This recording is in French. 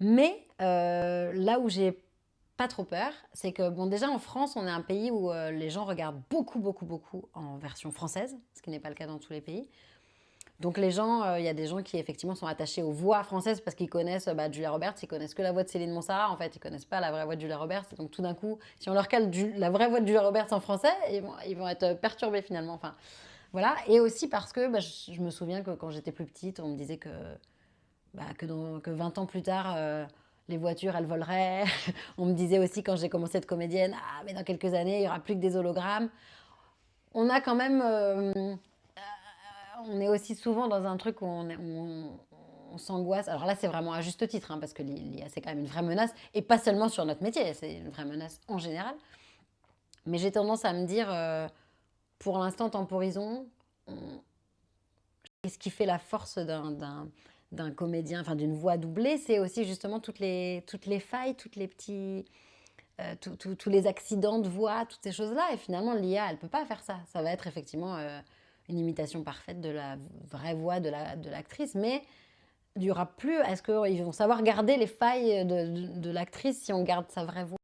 Mais là où j'ai pas trop peur, c'est que, bon, déjà en France, on est un pays où les gens regardent beaucoup, beaucoup, beaucoup en version française, ce qui n'est pas le cas dans tous les pays. Donc les gens, il y a des gens qui effectivement sont attachés aux voix françaises parce qu'ils connaissent Julia Roberts, ils connaissent que la voix de Céline Montserrat, en fait, ils connaissent pas la vraie voix de Julia Roberts. Donc tout d'un coup, si on leur cale la vraie voix de Julia Roberts en français, ils vont être perturbés finalement. Enfin, voilà. Et aussi parce que je me souviens que quand j'étais plus petite, on me disait que 20 ans plus tard, les voitures, elles voleraient. On me disait aussi quand j'ai commencé à être comédienne, ah, mais dans quelques années, il n'y aura plus que des hologrammes. On a quand même. On est aussi souvent dans un truc où on s'angoisse. Alors là, c'est vraiment à juste titre, hein, parce que l'IA, c'est quand même une vraie menace, et pas seulement sur notre métier, c'est une vraie menace en général. Mais j'ai tendance à me dire, pour l'instant, temporisons. Et ce qui fait la force d'un comédien, enfin d'une voix doublée, c'est aussi justement toutes les failles, tous les accidents de voix, toutes ces choses-là. Et finalement, l'IA, elle peut pas faire ça. Ça va être effectivement une imitation parfaite de la vraie voix de l'actrice, mais il n'y aura plus. Est-ce qu'ils vont savoir garder les failles de l'actrice si on garde sa vraie voix?